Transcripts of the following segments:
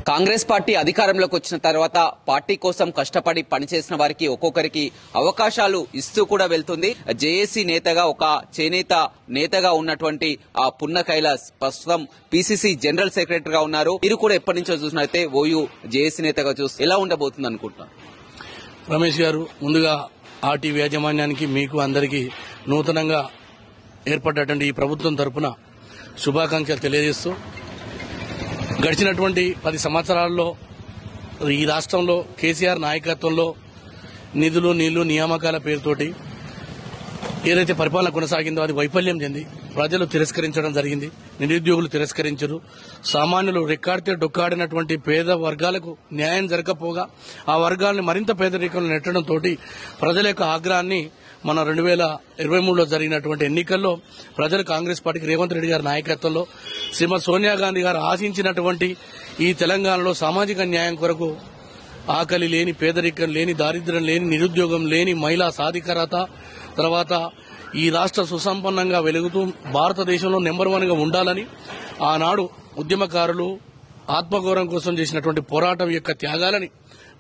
Congress party అధికారంలోకి వచ్చిన తర్వాత పార్టీ కోసం కష్టపడి పనిచేసిన వారికి ఒక్కొక్కరికి అవకాశాలు ఇస్తూ కూడా వెళ్తుంది. జేఏసీ నేతగా ఒక చేనేత నేతగా ఉన్నటువంటి ఆ పున్న కైలాస్ ప్రస్తుతం పీసీసీ జనరల్ సెక్రటరీగా ఉన్నారు. మీరు కూడా ఎప్పటి నుంచో చూసినట్లయితే ఓయూ జేఏసీ నేతగా చూసి ఎలా ఉండబోతుంది అనుకుంటున్నారు? రమేష్ గారు, ముందుగా ఆర్టీవీ యాజమాన్యానికి మీకు అందరికీ నూతనంగా ఏర్పడ్డటువంటి ఈ ప్రభుత్వం తరపున శుభాకాంక్షలు తెలియజేస్తూ, గడిచినటువంటి 10 సంవత్సరాల్లో ఈ రాష్ట్రంలో కేసీఆర్ నాయకత్వంలో నిధులు నీళ్లు నియామకాల పేరుతోటి ఏదైతే పరిపాలన కొనసాగిందో అది వైఫల్యం చెంది ప్రజలు తిరస్కరించడం జరిగింది. నిరుద్యోగులు తిరస్కరించారు. సామాన్యులు రెక్కాడితే డొక్కాడినటువంటి పేద వర్గాలకు న్యాయం జరగకపోగా ఆ వర్గాలను మరింత పేదరికంలో నెట్టడంతో ప్రజల యొక్క ఆగ్రహాన్ని మన 2023లో జరిగినటువంటి ఎన్నికల్లో ప్రజలు కాంగ్రెస్ పార్టీకి రేవంత్ రెడ్డి గారి నాయకత్వంలో శ్రీమతి సోనియా గాంధీ గారు ఆశించినటువంటి ఈ తెలంగాణలో సామాజిక న్యాయం కొరకు ఆకలి లేని, పేదరికం లేని, దారిద్ర్యం లేని, నిరుద్యోగం లేని, మహిళా సాధికారత, తర్వాత ఈ రాష్ట్ర సుసంపన్నంగా వెలుగుతూ భారతదేశంలో నెంబర్ 1గా ఉండాలని ఆనాడు ఉద్యమకారులు ఆత్మగౌరవం కోసం చేసినటువంటి పోరాటం యొక్క త్యాగాలని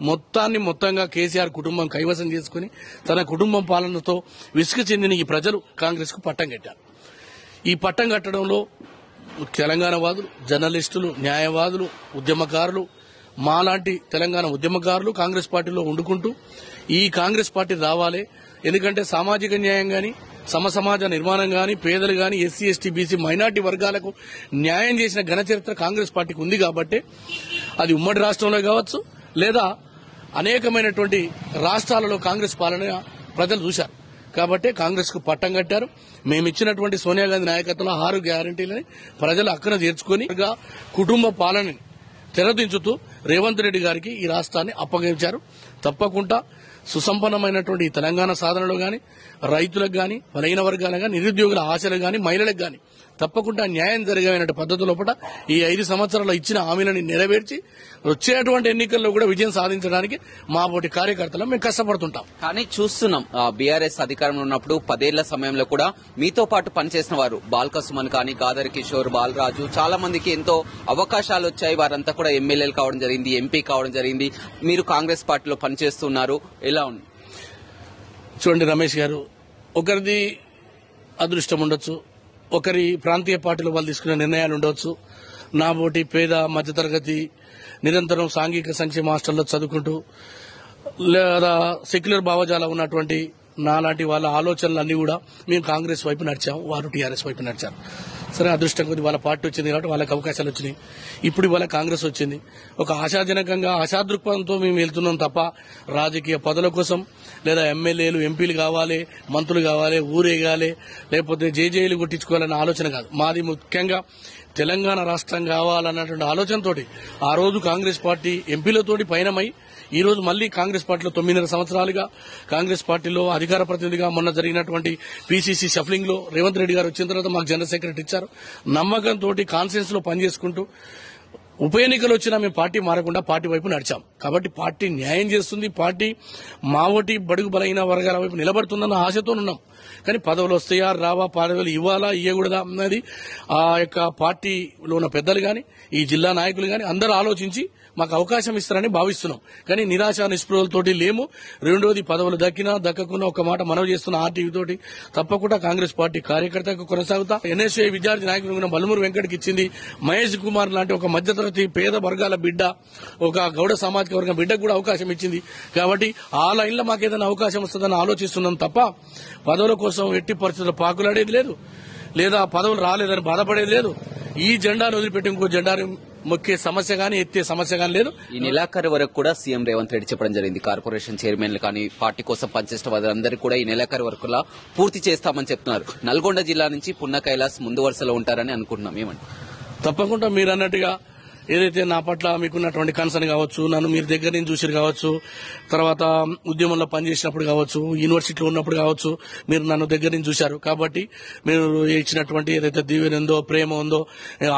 మొత్తంగా కేసీఆర్ కుటుంబం కైవసం చేసుకుని తన కుటుంబం పాలనతో విసుగు చెందిన ఈ ప్రజలు కాంగ్రెస్ కు పట్టం కట్టారు. ఈ పట్టం కట్టడంలో తెలంగాణ వాదులు, జర్నలిస్టులు, న్యాయవాదులు, ఉద్యమకారులు, మాలాంటి తెలంగాణ ఉద్యమకారులు కాంగ్రెస్ పార్టీలో వండుకుంటూ ఈ కాంగ్రెస్ పార్టీ రావాలి, ఎందుకంటే సామాజిక న్యాయం గాని, సమసమాజ నిర్మాణం గాని, పేదలు గాని, ఎస్సీ ఎస్టీ బీసీ మైనార్టీ వర్గాలకు న్యాయం చేసిన ఘన చరిత్ర కాంగ్రెస్ పార్టీకి ఉంది కాబట్టి అది ఉమ్మడి రాష్ట్రంలో కావచ్చు లేదా అనేకమైనటువంటి రాష్ట్రాలలో కాంగ్రెస్ పాలన ప్రజలు చూశారు కాబట్టి కాంగ్రెస్ కు పట్టం కట్టారు. మేమిచ్చినటువంటి సోనియా గాంధీ నాయకత్వంలో 6 గ్యారంటీలని ప్రజలు అక్కన చేర్చుకుని కుటుంబ పాలనని తెరదించుతూ రేవంత్ రెడ్డి గారికి ఈ రాష్ట్రాన్ని అప్పగించారు. తప్పకుండా సుసంపన్నమైనటువంటి ఈ తెలంగాణ సాధనలో గాని, రైతులకు గాని, బలహీన వర్గాలకు గాని, నిరుద్యోగుల ఆశలకు గాని, మహిళలకు గాని తప్పకుండా న్యాయం జరిగే పద్ధతి లోపల ఈ 5 సంవత్సరాల్లో ఇచ్చిన హామీలను నెరవేర్చి వచ్చేటువంటి ఎన్నికల్లో కూడా విజయం సాధించడానికి మా పోటీ కార్యకర్తలు మేము కష్టపడుతుంటాం. కానీ చూస్తున్నాం బీఆర్ఎస్ అధికారంలో ఉన్నప్పుడు 10 ఏళ్ల సమయంలో కూడా మీతో పాటు పనిచేసిన వారు బాల్క సుమన్ కానీ, గాదర్ కిషోర్, బాలరాజు చాలా మందికి ఎంతో అవకాశాలు వచ్చాయి. వారంతా కూడా ఎమ్మెల్యేలు కావడం జరిగింది, ఎంపీ కావడం జరిగింది. మీరు కాంగ్రెస్ పార్టీలో పనిచేస్తున్నారు, ఎలా ఉంది? చూడండి రమేష్ గారు, ఒకరిది అదృష్టం ఉండొచ్చు, ఒకరి ప్రాంతీయ పార్టీలో వాళ్ళు తీసుకునే నిర్ణయాలు ఉండవచ్చు. నా పోటీ పేద మధ్యతరగతి నిరంతరం సాంఘిక సంక్షేమ హాస్టల్లో చదువుకుంటూ లేదా సెక్యులర్ భావజాలం ఉన్నటువంటి నాలాంటి వాళ్ళ ఆలోచనలన్నీ కూడా మేము కాంగ్రెస్ వైపు నడిచాము, వారు టీఆర్ఎస్ వైపు నడిచారు. సరే, అదృష్టం కొద్ది వాళ్ళ పార్టీ వచ్చింది కాబట్టి వాళ్ళకి అవకాశాలు వచ్చినాయి. ఇప్పుడు వాళ్ళ కాంగ్రెస్ వచ్చింది. ఒక ఆశాజనకంగా ఆశాదృక్పథంతో మేము వెళ్తున్నాం తప్ప రాజకీయ పదవుల కోసం లేదా ఎమ్మెల్యేలు ఎంపీలు కావాలి, మంత్రులు కావాలి, ఊరేగాలి, లేకపోతే జేజేలు కొట్టించుకోవాలన్న ఆలోచన కాదు. మాది ముఖ్యంగా తెలంగాణ రాష్ట్రం కావాలన్నటువంటి ఆలోచనతోటి ఆ రోజు కాంగ్రెస్ పార్టీ ఎంపీలతోటి పయనమై ఈ రోజు మళ్లీ కాంగ్రెస్ పార్టీలో 9.5 సంవత్సరాలుగా కాంగ్రెస్ పార్టీలో అధికార ప్రతినిధిగా మొన్న జరిగినటువంటి పీసీసీ షఫ్లింగ్ లో రేవంత్ రెడ్డి గారు వచ్చిన తర్వాత మాకు జనరల్ సెక్రటరీ ఇచ్చారు. నమ్మకంతో కాన్ఫరెన్స్ లో పనిచేసుకుంటూ ఉప ఎన్నికలు వచ్చినా మేము పార్టీ మారకుండా పార్టీ వైపు నడిచాం. కాబట్టి పార్టీ న్యాయం చేస్తుంది, పార్టీ మా ఓటి బడుగు బలైన వర్గాల వైపు నిలబడుతుందన్న ఆశతో ఉన్నాం. కానీ పదవులు వస్తాయా రావా, పదవులు ఇవ్వాలా ఇవ్వకూడదా అన్నది ఆ యొక్క పార్టీలో ఉన్న పెద్దలు గాని, ఈ జిల్లా నాయకులు గాని అందరూ ఆలోచించి మాకు అవకాశం ఇస్తారని భావిస్తున్నాం. కానీ నిరాశ నిస్పృహలతోటి లేము. రెండోది, పదవులు దక్కినా దక్కకున్నా ఒక మాట మనవి చేస్తున్న ఆర్టీవీ తోటి తప్పకుండా కాంగ్రెస్ పార్టీ కార్యకర్తగా కొనసాగుతా. ఎన్ఎస్ఏ విద్యార్థి నాయకులు బలమూరు వెంకటకి ఇచ్చింది. మహేష్ కుమార్ లాంటి ఒక మధ్యతరగతి పేద వర్గాల బిడ్డ, ఒక గౌడ సామాజిక వర్గం బిడ్డకు కూడా అవకాశం ఇచ్చింది. కాబట్టి ఆ లైన్లో మాకేదైనా అవకాశం వస్తుందని ఆలోచిస్తున్నాం తప్ప పదవుల కోసం ఎట్టి పరిస్థితుల్లో పాకులాడేది లేదు, లేదా పదవులు రాలేదని బాధపడేది లేదు. ఈ జెండాను వదిలిపెట్టి ఇంకో జెండాను మొక్కే సమస్య గానీ, ఎత్తే సమస్య గానీ లేదు. ఈ నెలాఖరు వరకు కూడా సీఎం రేవంత్ రెడ్డి చెప్పడం జరిగింది, కార్పొరేషన్ చైర్మన్లు కానీ పార్టీ కోసం పనిచేసిన వారందరూ కూడా ఈ నెలాఖరు వరకు పూర్తి చేస్తామని చెప్తున్నారు. నల్గొండ జిల్లా నుంచి పున్న కైలాస్ ముందు వరుసలో ఉంటారని అనుకుంటున్నాం. ఏమండి? తప్పకుండా మీరు అన్నట్టుగా ఏదైతే నా పట్ల మీకున్నటువంటి కన్సర్న్ కావచ్చు, నన్ను మీరు దగ్గర నుంచి చూసిరు కావచ్చు, తర్వాత ఉద్యమంలో పనిచేసినప్పుడు కావచ్చు, యూనివర్సిటీలో ఉన్నప్పుడు కావచ్చు, మీరు నన్ను దగ్గర నుంచి చూశారు. కాబట్టి మీరు ఇచ్చినటువంటి ఏదైతే దీవెన ఉందో, ప్రేమ ఉందో,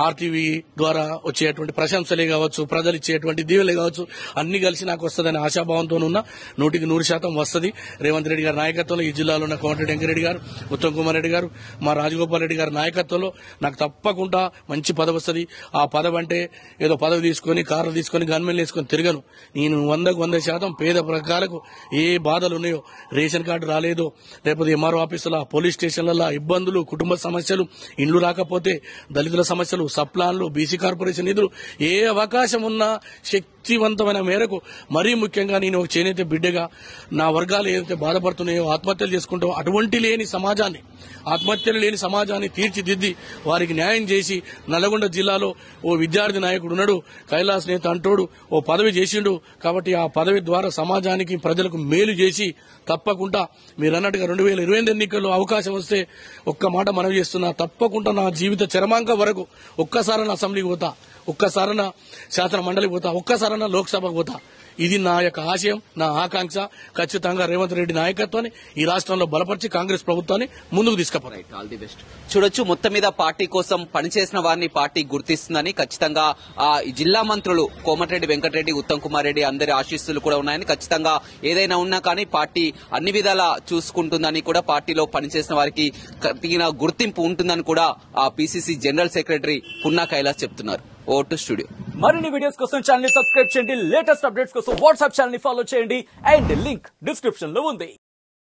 ఆర్టీవీ ద్వారా వచ్చేటువంటి ప్రశంసలే కావచ్చు, ప్రజలు ఇచ్చేటువంటి దీవెనలే కావచ్చు, అన్ని కలిసి నాకు వస్తుందని ఆశాభావంతో ఉన్న 100% వస్తుంది. రేవంత్ రెడ్డి గారి నాయకత్వంలో ఈ జిల్లాలో ఉన్న కోమటిరెడ్డి వెంకరెడ్డి గారు, ఉత్తమ్ కుమార్ రెడ్డి గారు, మా రాజగోపాల్ రెడ్డి గారి నాయకత్వంలో నాకు తప్పకుండా మంచి పదవి వస్తుంది. ఆ పదవి అంటే ఏదో పదవి తీసుకొని కార్లు తీసుకొని గన్మెన్లు వేసుకొని తిరగను. నేను 100% పేద ప్రజలకు ఏ బాధలు ఉన్నాయో, రేషన్ కార్డు రాలేదో, లేకపోతే ఎంఆర్ఓ ఆఫీసుల, పోలీస్ స్టేషన్ల ఇబ్బందులు, కుటుంబ సమస్యలు, ఇండ్లు రాకపోతే దళితుల సమస్యలు, సప్లాన్లు, బీసీ కార్పొరేషన్ నిధులు, ఏ అవకాశం ఉన్నా శక్తివంతమైన మేరకు, మరీ ముఖ్యంగా నేను ఒక చేనేత బిడ్డగా నా వర్గాలు ఏదైతే బాధపడుతున్నాయో, ఆత్మహత్యలు చేసుకుంటూ అటువంటి లేని సమాజాన్ని, ఆత్మహత్యలు లేని సమాజాన్ని తీర్చిదిద్ది వారికి న్యాయం చేసి, నల్గొండ జిల్లాలో ఓ విద్యార్థి నాయకుడు ఉన్నాడు, కైలాస్ నేత అంటోడు, ఓ పదవి చేసిండు. కాబట్టి ఆ పదవి ద్వారా సమాజానికి, ప్రజలకు మేలు చేసి తప్పకుండా మీరు అన్నట్టుగా 2028 ఎన్నికల్లో అవకాశం వస్తే ఒక్క మాట మనవి చేస్తున్నా, తప్పకుండా నా జీవిత చరమాంకం వరకు ఒక్కసారన్నా అసెంబ్లీకి పోతా, ఒక్కసారన్నా శాసన మండలికి పోతా, ఒక్కసారన్నా లోక్సభకు పోతా. ఇది నా యొక్క ఆశయం, నా ఆకాంక్ష. ఖచ్చితంగా రేవంత్ రెడ్డి నాయకత్వాన్ని ఈ రాష్ట్రంలో బలపరిచి కాంగ్రెస్ ప్రభుత్వాన్ని ముందుకు తీసుకుపోతాయి. All the best. చూడొచ్చు, మొత్తం మీద పార్టీ కోసం పనిచేసిన వారిని పార్టీ గుర్తిస్తుందని, ఖచ్చితంగా ఈ జిల్లా మంత్రులు కోమటిరెడ్డి వెంకటరెడ్డి, ఉత్తమ్ కుమార్ రెడ్డి అందరి ఆశీస్సులు కూడా ఉన్నాయని, ఖచ్చితంగా ఏదైనా ఉన్నా కానీ పార్టీ అన్ని విధాలా చూసుకుంటుందని కూడా, పార్టీలో పనిచేసిన వారికి తగిన గుర్తింపు ఉంటుందని కూడా ఆ PCC general secretary Punna Kailash చెప్తున్నారు. Over to studio. మరిన్ని వీడియోస్ కోసం ఛానల్ ని సబ్స్క్రైబ్ చేయండి, లేటెస్ట్ అప్డేట్స్ కోసం వాట్సాప్ ఛానల్ ని ఫాలో చేయండి, అండ్ లింక్ డిస్క్రిప్షన్ లో ఉంది.